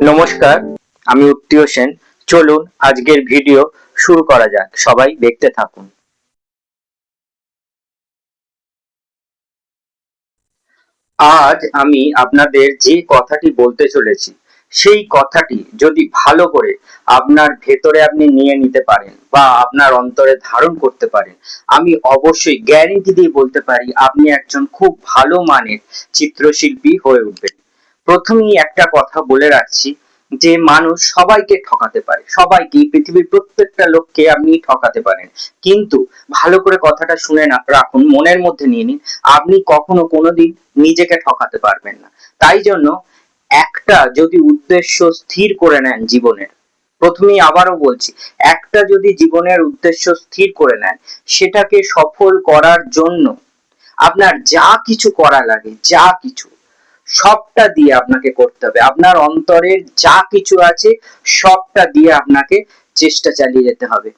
নমস্কার, আমি উত্তীয় সেন। চলুন আজকের ভিডিও শুরু করা যাক। সবাই দেখতে থাকুন। আজ আমি আপনাদের যে কথাটি বলতে চলেছি, সেই কথাটি যদি ভালো করে আপনার ভেতরে আপনি নিয়ে নিতে পারেন বা আপনার অন্তরে ধারণ করতে পারেন, আমি অবশ্যই গ্যারেন্টি দিয়ে বলতে পারি আপনি একজন খুব ভালো মানের চিত্রশিল্পী হয়ে উঠবেন। প্রথমেই একটা কথা বলে রাখছি যে মানুষ সবাইকে ঠকাতে পারে, সবাইকে, পৃথিবীর প্রত্যেকটা লোককে আপনি ঠকাতে পারেন, কিন্তু ভালো করে কথাটা শুনে রাখুন, মনের মধ্যে নিয়ে নিন, আপনি কখনো কোনোদিন নিজেকে ঠকাতে পারবেন না। তাই জন্য একটা যদি উদ্দেশ্য স্থির করে নেন জীবনের, প্রথমেই আবারও বলছি, একটা যদি জীবনের উদ্দেশ্য স্থির করে নেন, সেটাকে সফল করার জন্য আপনার যা কিছু করা লাগে, যা কিছু, সবটা দিয়ে আপনাকে করতে হবে। আপনার অন্তরের যা কিছু আছে সবটা দিয়ে আপনাকে চেষ্টা চালিয়ে যেতে হবে।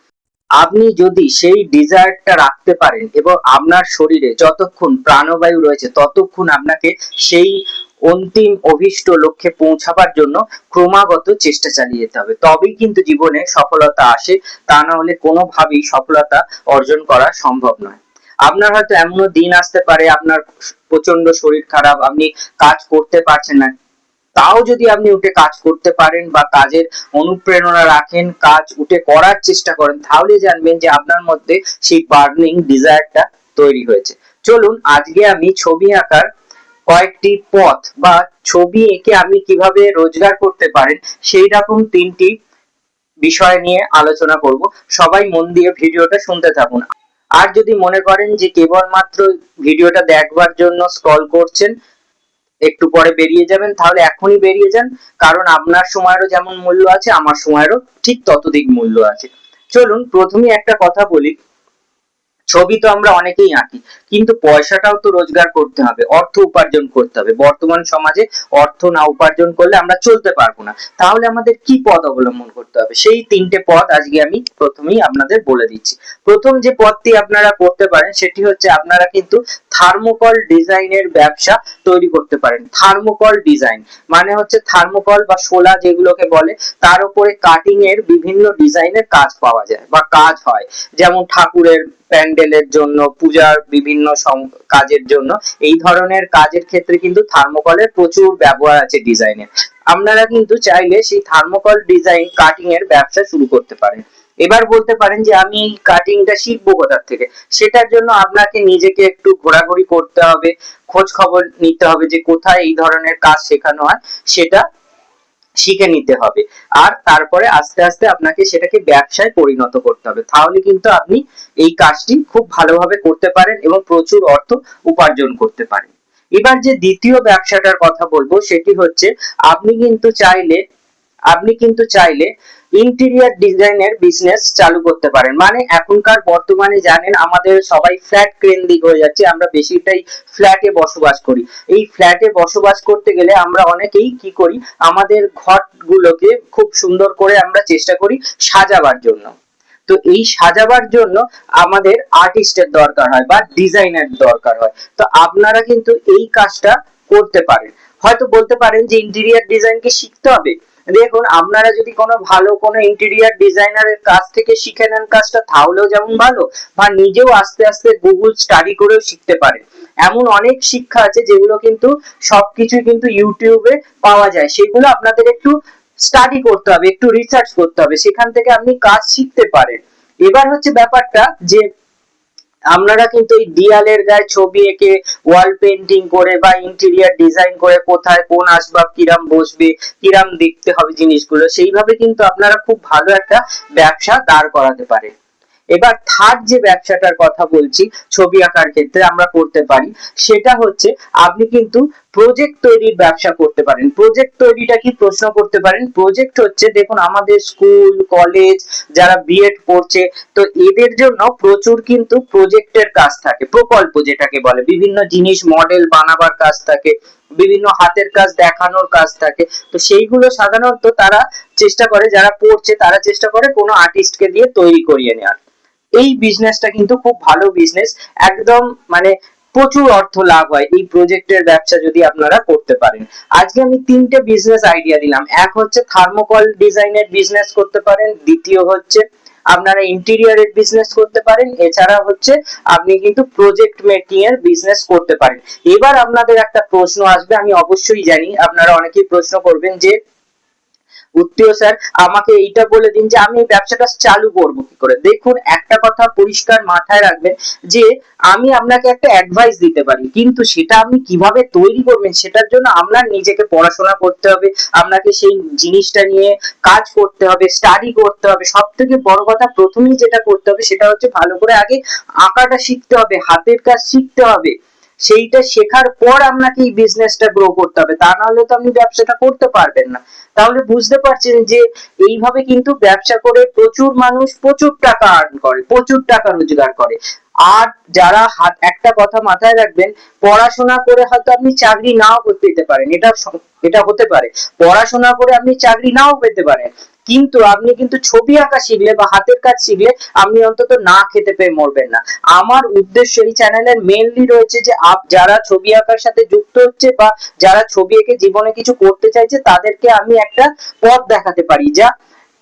আপনি যদি সেই ডিজায়ারটা রাখতে পারেন এবং আপনার শরীরে যতক্ষণ প্রাণবায়ু রয়েছে ততক্ষণ আপনাকে সেই অন্তিম অভীষ্ট লক্ষ্যে পৌঁছাবার জন্য ক্রমাগত চেষ্টা চালিয়ে যেতে হবে, তবেই কিন্তু জীবনে সফলতা আসে। তা না হলে কোনোভাবেই সফলতা অর্জন করা সম্ভব নয়। আপনার হয়তো এমনও দিন আসতে পারে আপনার প্রচন্ড শরীর খারাপ, আপনি কাজ করতে পারছেন না, তাও যদি আপনি উঠে কাজ করতে পারেন বা কাজের অনুপ্রেরণা রাখেন, কাজ উঠে করার চেষ্টা করেন, তাহলে জানবেন যে আপনার মধ্যে সেই বার্নিং ডিজায়ারটা তৈরি হয়েছে। চলুন আজকে আমি ছবি আঁকার কয়েকটি পথ বা ছবি এঁকে আপনি কিভাবে রোজগার করতে পারেন সেই রকম তিনটি বিষয় নিয়ে আলোচনা করব। সবাই মন দিয়ে ভিডিওটা শুনতে থাকুন। আর যদি মনে করেন যে কেবলমাত্র ভিডিওটা দেখবার জন্য স্ক্রল করছেন, একটু পরে বেরিয়ে যাবেন, তাহলে এখনই বেরিয়ে যান, কারণ আপনার সময়েরও যেমন মূল্য আছে আমার সময়েরও ঠিক ততোধিক মূল্য আছে। চলুন প্রথমে একটা কথা বলি, ছবি তো আমরা অনেকেই আঁকি, কিন্তু পয়সাটাও তো রোজগার করতে হবে, অর্থ উপার্জন করতে হবে। বর্তমান সমাজে অর্থ না উপার্জন করলে আমরা চলতে পারবো না। তাহলে আমাদের কি পথ অবলম্বন করতে হবে, সেই তিনটে পথ আজকে আমি প্রথমেই আপনাদের বলে দিচ্ছি। প্রথম যে পথটি আপনারা করতে পারেন সেটি হচ্ছে আপনারা কিন্তু থার্মোকল ডিজাইনের ব্যবসা তৈরি করতে পারেন। থার্মোকল ডিজাইন মানে হচ্ছে থার্মোকল বা শোলা যেগুলোকে বলে, তার উপরে কাটিং এর বিভিন্ন ডিজাইনের কাজ পাওয়া যায় বা কাজ হয়, যেমন ঠাকুরের প্যান্ডেলের জন্য, পূজার বিভিন্ন কাজের জন্য। এই ধরনের কাজের ক্ষেত্রে কিন্তু থার্মোকলের প্রচুর ব্যবহার আছে ডিজাইনের। আপনারা কিন্তু চাইলে সেই থার্মোকল ডিজাইন কাটিং এর ব্যবসা শুরু করতে পারেন। এবার বলতে পারেন যে আমি এই কাটিংটা শিখবো কোথা থেকে, সেটার জন্য আপনাকে নিজেকে একটু ঘোরাঘুরি করতে হবে, খোঁজ খবর নিতে হবে যে কোথায় এই ধরনের কাজ শেখানো হয়, সেটা শিখে নিতে হবে। আর তারপরে আস্তে আস্তে আপনাকে সেটাকে ব্যবসায় পরিণত করতে হবে, তাহলে কিন্তু আপনি এই কাজটি খুব ভালোভাবে করতে পারেন এবং প্রচুর অর্থ উপার্জন করতে পারেন। এবার যে দ্বিতীয় ব্যবসাটার কথা বলবো সেটি হচ্ছে আপনি কিন্তু চাইলে ইন্টেরিয়র ডিজাইনের বিজনেস চালু করতে পারেন। মানে এখনকার বর্তমানে জানেন আমাদের সবাই ফ্ল্যাট কেন্দ্রিক হয়ে যাচ্ছে, আমরা বেশিটাই ফ্ল্যাটে বসবাস করি। এই ফ্ল্যাটে বসবাস করতে গেলে আমরা অনেকেই কি করি, আমাদের ঘরগুলোকে খুব সুন্দর করে আমরা চেষ্টা করি সাজাবার জন্য। তো এই সাজাবার জন্য আমাদের আর্টিস্টের দরকার হয় বা ডিজাইনার দরকার হয়। তো আপনারা কিন্তু এই কাজটা করতে পারেন। হয়তো বলতে পারেন যে ইন্টেরিয়র ডিজাইন কি শিখতে হবে। দেখুন, আপনারা যদি কোনো ভালো কোনো ইন্টেরিয়র ডিজাইনারের কাছ থেকে শিখে নেন কাজটা, তাহলেও যেমন ভালো, বা নিজেও আস্তে আস্তে গুগল স্টাডি করেও শিখতে পারেন। এমন অনেক শিক্ষা আছে যেগুলো কিন্তু সবকিছু কিন্তু ইউটিউবে পাওয়া যায়, সেগুলো আপনাদের একটু স্টাডি করতে হবে, একটু রিসার্চ করতে হবে, সেখান থেকে আপনি কাজ শিখতে পারেন। এবার হচ্ছে ব্যাপারটা যে আপনারা কিন্তু এই দেয়ালের গায়ে ছবি এঁকে, ওয়াল পেন্টিং করে বা ইন্টেরিয়র ডিজাইন করে কোথায় কোন আসবাব কিরাম বসবে, কিরাম দেখতে হবে জিনিসগুলো, সেইভাবে কিন্তু আপনারা খুব ভালো একটা ব্যবসা দাঁড় করাতে পারেন। এবার থার্ড যে ব্যবসাটার কথা বলছি ছবি আঁকার ক্ষেত্রে আমরা করতে পারি, সেটা হচ্ছে আপনি কিন্তু প্রজেক্ট তৈরির ব্যবসা করতে পারেন। প্রজেক্ট তৈরিটা কি প্রশ্ন করতে পারেন। প্রজেক্ট হচ্ছে, দেখুন আমাদের স্কুল কলেজ যারা বিএড পড়ছে, তো এদের জন্য প্রচুর কিন্তু প্রজেক্টের কাজ থাকে, প্রকল্প যেটাকে বলে, বিভিন্ন জিনিস মডেল বানাবার কাজ থাকে, বিভিন্ন হাতের কাজ দেখানোর কাজ থাকে। তো সেইগুলো সাধারণত তারা চেষ্টা করে, যারা পড়ছে তারা চেষ্টা করে কোনো আর্টিস্টকে দিয়ে তৈরি করিয়ে নেওয়ার। এই বিজনেসটা কিন্তু খুব ভালো বিজনেস, একদম মানে প্রচুর অর্থ লাভ হয় এই প্রজেক্টের ব্যবসা যদি আপনারা করতে পারেন। আজকে আমি তিনটে বিজনেস আইডিয়া দিলাম। এক হচ্ছে থার্মোকল ডিজাইনের বিজনেস করতে পারেন, দ্বিতীয় হচ্ছে আপনারা ইন্টেরিয়রের বিজনেস করতে পারেন, এছাড়া হচ্ছে আপনি কিন্তু প্রজেক্ট মেকিং এর বিজনেস করতে পারেন। এবার আপনাদের একটা প্রশ্ন আসবে, আমি অবশ্যই জানি আপনারা অনেকেই প্রশ্ন করবেন যে উত্তর স্যার আমাকে এইটা বলে দিন যে আমি এই ব্যবসাটা চালু করব কি করে। দেখুন, একটা কথা পরিষ্কার মাথায় রাখবেন যে আমি আপনাকে একটা অ্যাডভাইস দিতে পারি, কিন্তু সেটা আপনি কিভাবে তৈরি করবেন সেটার জন্য আপনার নিজেকে পড়াশোনা করতে হবে, আপনাকে সেই জিনিসটা নিয়ে কাজ করতে হবে, স্টাডি করতে হবে। সব থেকে বড় কথা প্রথমেই যেটা করতে হবে সেটা হচ্ছে ভালো করে আগে আঁকাটা শিখতে হবে, হাতের কাজ শিখতে হবে। সেইটা শেখার পর আপনাকে এই বিজনেসটা গ্রো করতে হবে, তা নাহলে তো আপনি ব্যবসাটা করতে পারবেন না। তাহলে বুঝতে পারছেন যে এইভাবে কিন্তু ব্যবসা করে প্রচুর মানুষ প্রচুর টাকা আর্ন করে, প্রচুর টাকা রোজগার করে। আর যারা একটা কথা মাথায় রাখবেন, পড়াশোনা করে হয়তো আপনি চাকরি নাও পেতে পারেন, এটা হতে পারে পড়াশোনা করে আপনি চাকরি নাও পেতে পারেন, কিন্তু আপনি কিন্তু ছবি আঁকা শিখলে বা হাতের কাজ শিখলে আপনি অন্তত না খেতে পেয়ে মরবেন না। আমার উদ্দেশ্য এই চ্যানেলের মেইনলি রয়েছে যে যারা ছবি আঁকার সাথে যুক্ত হচ্ছে বা যারা ছবি এঁকে জীবনে কিছু করতে চাইছে তাদেরকে আমি একটা পথ দেখাতে পারি,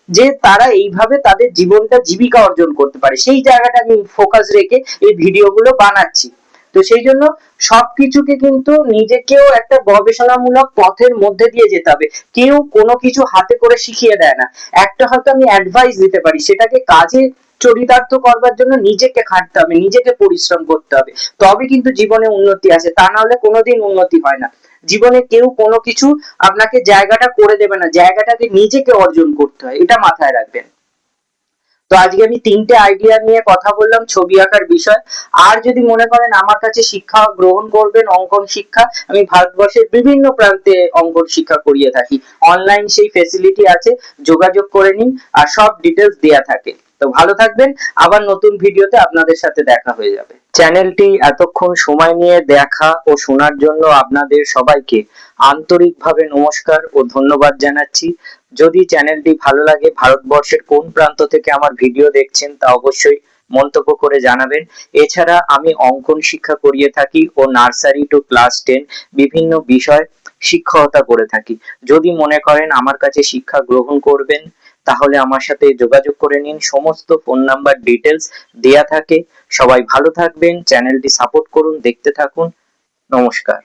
যে তারা এইভাবে তাদের জীবনটা জীবিকা অর্জন করতে পারে। সেই জায়গাটা আমি ফোকাস রেখে এই ভিডিওগুলো বানাচ্ছি। তো সেই জন্য সবকিছুকে কিন্তু নিজেকেও একটা গবেষণামূলক পথের মধ্যে দিয়ে যেতে হবে। কেউ কোনো কিছু হাতে করে শিখিয়ে দেয় না, একটা হয়তো আমি অ্যাডভাইস দিতে পারি, সেটাকে কাজে চরিতার্থ করবার জন্য নিজেকে খাটতে হবে, নিজেকে পরিশ্রম করতে হবে, তবে কিন্তু জীবনে উন্নতি আসে, তা না হলে কোনোদিন উন্নতি হয় না। জীবনে কেউ কোনো কিছু আপনাকে জায়গাটা করে দেবে না, জায়গাটাকে নিজেকে অর্জন করতে হয়, এটা মাথায় রাখবেন। তো আজকে আমি তিনটে আইডিয়া নিয়ে কথা বললাম ছবি আঁকার বিষয়। আর যদি মনে করেন আমার কাছে শিক্ষা গ্রহণ করবেন, অঙ্কন শিক্ষা, আমি ভারতবর্ষের বিভিন্ন প্রান্তে অঙ্কন শিক্ষা করিয়ে থাকি। অনলাইন সেই ফেসিলিটি আছে, যোগাযোগ করে নিন, আর সব ডিটেলস দেয়া থাকে। তো ভালো থাকবেন, আবার নতুন ভিডিওতে আপনাদের সাথে দেখা হয়ে যাবে। চ্যানেলটি এতক্ষণ সময় নিয়ে দেখা ও শোনার জন্য আপনাদের সবাইকে আন্তরিকভাবে নমস্কার ও ধন্যবাদ জানাচ্ছি। যদি চ্যানেলটি ভালো লাগে, ভারতবর্ষের কোন প্রান্ত থেকে আমার ভিডিও দেখছেন তা অবশ্যই মন্তব্য করে জানাবেন। এছাড়া আমি অঙ্কন শিক্ষা করিয়ে থাকি ও নার্সারি টু ক্লাস 10 বিভিন্ন বিষয় শিক্ষকতা করে থাকি। যদি মনে করেন আমার কাছে শিক্ষা গ্রহণ করবেন, তাহলে আমার সাথে যোগাযোগ করে নিন, সমস্ত ফোন নাম্বার ডিটেলস দেয়া থাকে। সবাই ভালো থাকবেন, চ্যানেলটি সাপোর্ট করুন, দেখতে থাকুন। নমস্কার।